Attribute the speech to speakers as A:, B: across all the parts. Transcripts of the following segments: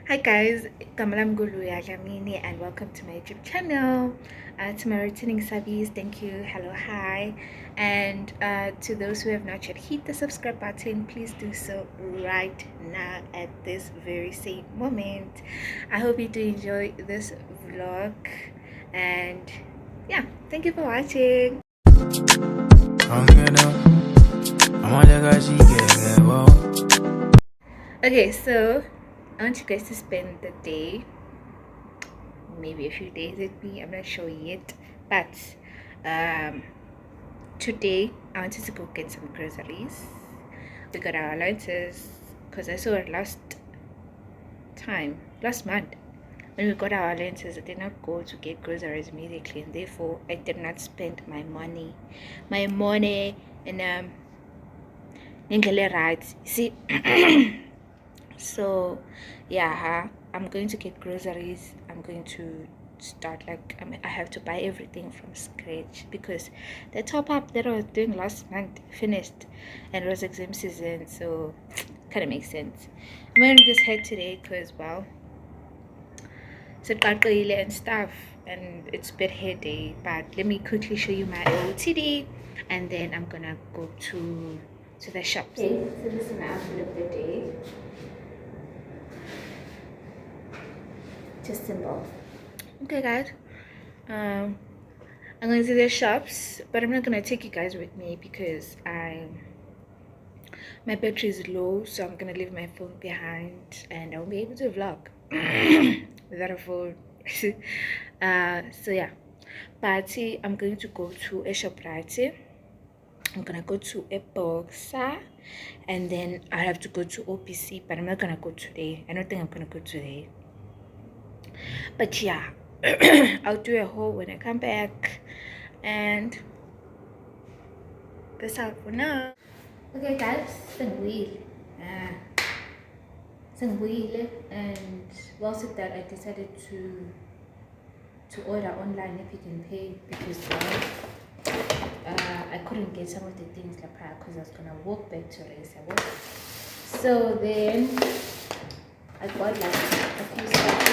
A: Hi guys, Kamalam Gulu Yajamini and welcome to my YouTube channel. To my returning subbies, thank you, hello, hi. And to those who have not yet hit the subscribe button, please do so right now at this very same moment. I hope you do enjoy this vlog and yeah, thank you for watching. Okay, so I want you guys to spend the day, maybe a few days with me. I'm not sure yet, but today I wanted to go get some groceries. We got our allowances because I saw it last month when we got our allowances. I did not go to get groceries immediately, and therefore I did not spend my money and right. See. So yeah, I'm going to get groceries. I'm going to start I have to buy everything from scratch because the top up that I was doing last month finished and it was exam season, so kind of makes sense. I'm wearing this hat today because well, it's and stuff and it's a bit heady, but let me quickly show you my OOTD and then I'm gonna go to the shops. Okay, so this is my outfit of the day. Just simple. Okay guys, I'm going to the shops, but I'm not gonna take you guys with me because my battery is low, so I'm gonna leave my phone behind and I won't be able to vlog without a phone. So yeah, Petit, I'm going to go to a shop right. I'm gonna go to a boxer and then I have to go to OPC, but I'm not gonna go today. I don't think I'm gonna go today. But yeah, I'll do a haul when I come back and that's all for now. Okay guys, and whilst at that I decided to order online if you can pay because I couldn't get some of the things because I was gonna walk back to race. So then I got like a few stuff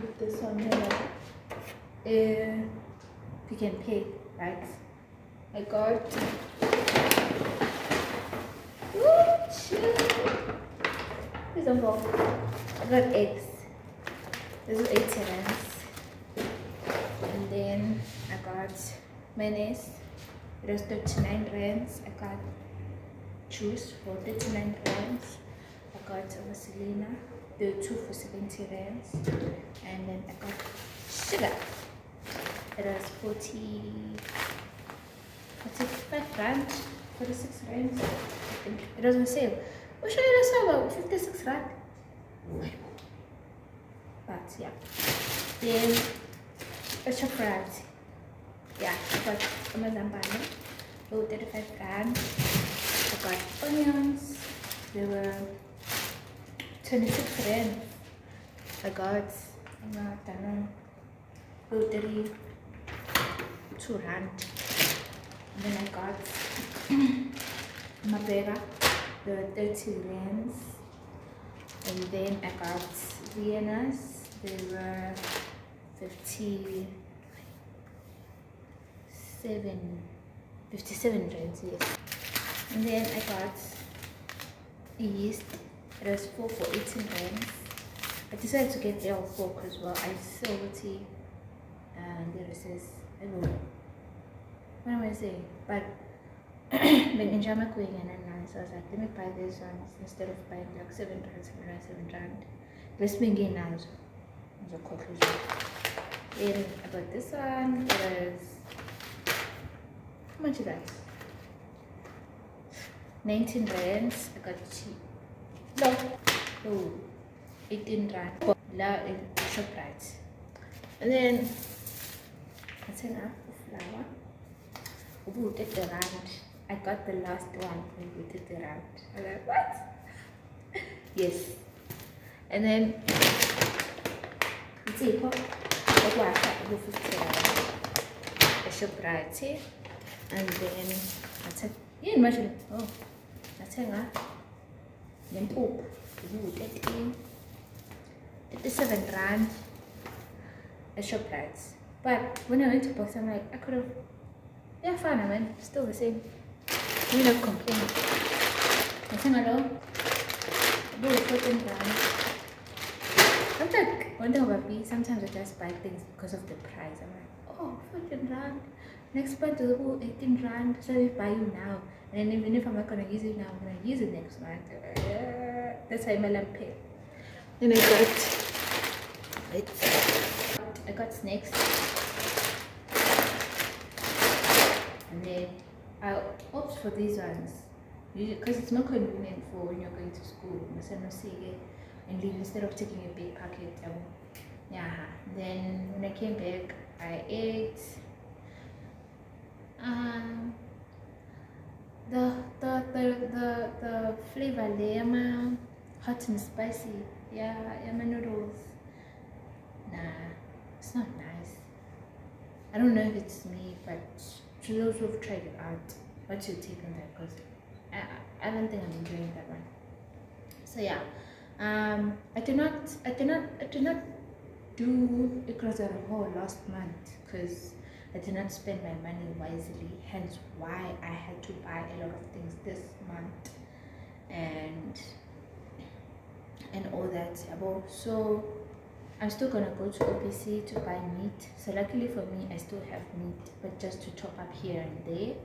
A: with this one here. You can pay, right? I got I got eggs. This is 80 rands. And then I got mayonnaise. It was 39 rands. I got juice for 39 rands. I got a Vaselina. There were two for 70 rands. And then I got sugar. It was 45 rand, 46 rands. I think it was on sale. What should I say about 56 rand? But yeah. Then a chocolate. Yeah, I got a mazambane. They were 35 rand. I got onions. They were 26 rand. I got rotary 2 rand. And then I got mabera, the 30 rands. And then I got Viennas, they were 57 rands, yes. And then I got yeast, it was 4 for 18 rands. I decided to get L4 because well I saw tea and there it says, I don't know, what am I saying? But when in Jama going and so I was like, let me buy these ones instead of buying like 7 rand. Let's begin now. As a conclusion. Then I got this one. It was how much is that? 19 rands. I got cheap. No. Oh, 18 rand. Now in shop price. And then I sent out the flour. We did the rand. I got the last one when we did the round. I was like, what? Yes. And then you see what I got with 50 a shop right here. And then I said, you imagine, I said, then poop. You get in. it's 7 rand at ShopRite. But when I went to box, I'm like, I could have, yeah, fine, I mean, still the same. You don't complain. I sang along, about 14 rand. I'm like, one thing about me, sometimes I just buy things because of the price. I'm like, oh, 14 rand. Next month to the whole 18 rand, so I buy you now. And then even if I'm not gonna use it now, I'm gonna use it next month. That's how I'm pay. Then I got snacks. And then I opt for these ones because it's more convenient for when you're going to school and leave instead of taking a big packet. Yeah. Then when I came back, I ate the flavor lemon, hot and spicy. Yeah, yama noodles. Nah, it's not nice. I don't know if it's me, but to those who've tried it out, what's your take on that? Because I don't think I'm enjoying that one. So yeah, I did not do across the whole last month because I did not spend my money wisely. Hence why I had to buy a lot of things this month and all that. So I'm still gonna go to OPC to buy meat. So luckily for me, I still have meat, but just to top up here and there.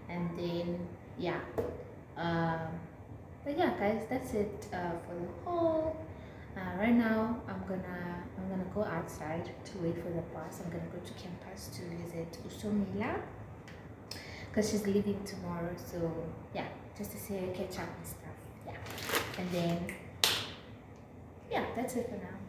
A: And then yeah, but yeah, guys, that's it for the haul. Right now, I'm gonna go outside to wait for the bus. I'm gonna go to campus to visit Usomila because she's leaving tomorrow. So yeah, just to say catch up and stuff. Yeah, and then yeah, that's it for now.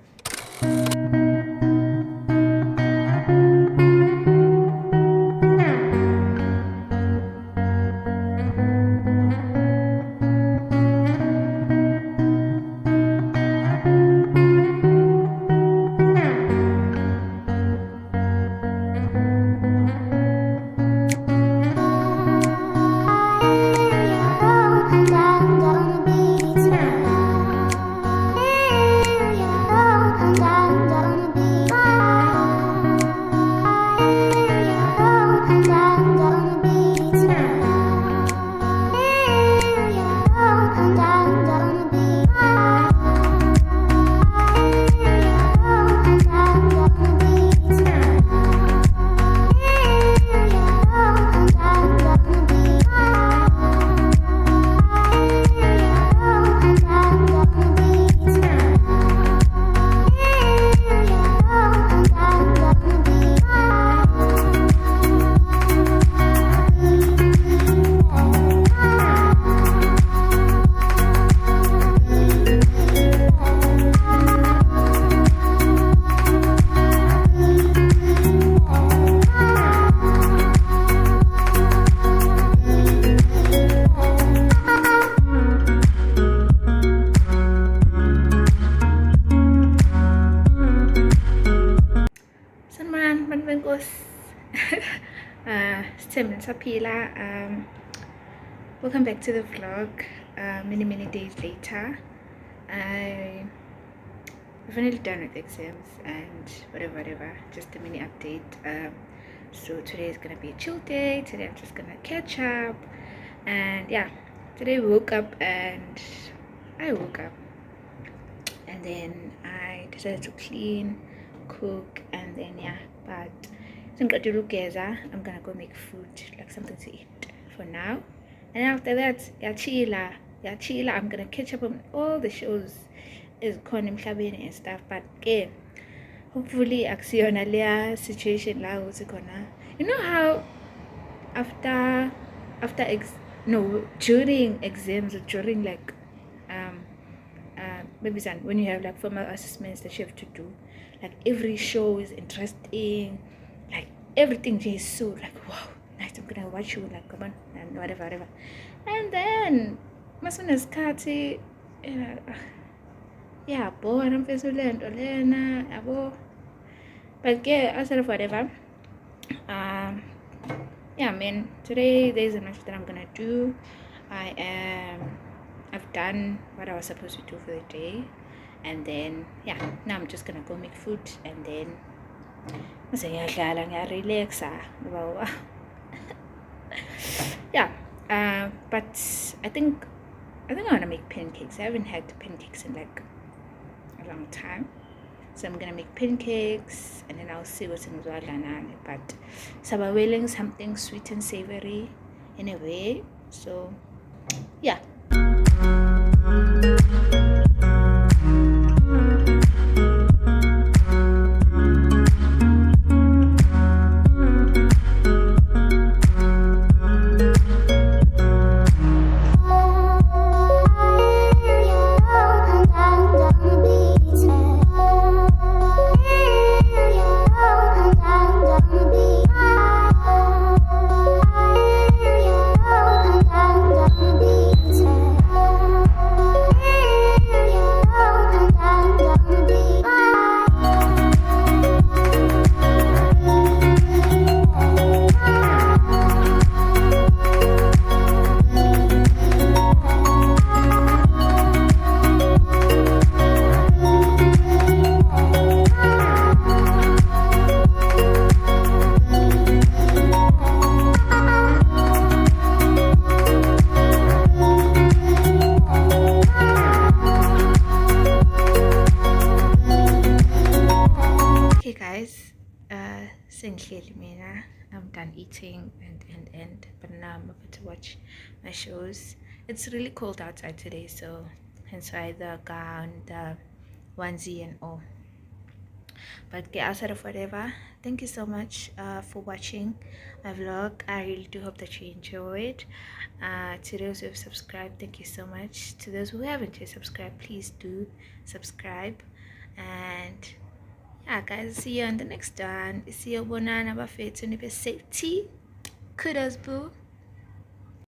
A: Tems welcome back to the vlog. Many days later, I finally done with exams and whatever, just a mini update. So today is gonna be a chill day. Today I'm just gonna catch up, and yeah, today we woke up and then I decided to clean, cook, and then yeah, but I'm gonna go make food, like something to eat for now, and after that chilla. I'm gonna catch up on all the shows is and stuff, but okay, hopefully aksiyona leya situation la ukuthi khona, you know how during exams or during like maybe when you have like formal assessments that you have to do, like every show is interesting, like everything is so like wow nice, I'm gonna watch you like come on and whatever, and then masones kati yeah boy I'm feeling lena abo, but yeah, outside of whatever, yeah man, today there's much that I'm gonna do. I've done what I was supposed to do for the day, and then yeah, now I'm just gonna go make food, and then relax. Yeah, but I think I want to make pancakes. I haven't had pancakes in like a long time, so I'm gonna make pancakes, and then I'll see what's in Zwalanang. But willing something sweet and savory in a way. So yeah. I'm done eating and but now I'm about to watch my shows. It's really cold outside today, so hence why the gown, the onesie and all. But get outside of whatever. Thank you so much for watching my vlog. I really do hope that you enjoyed. To those who have subscribed, thank you so much. To those who haven't yet subscribed, please do subscribe. And yeah guys, see you on the next one. See you bonana bafethu nibe safety. Kudos boo.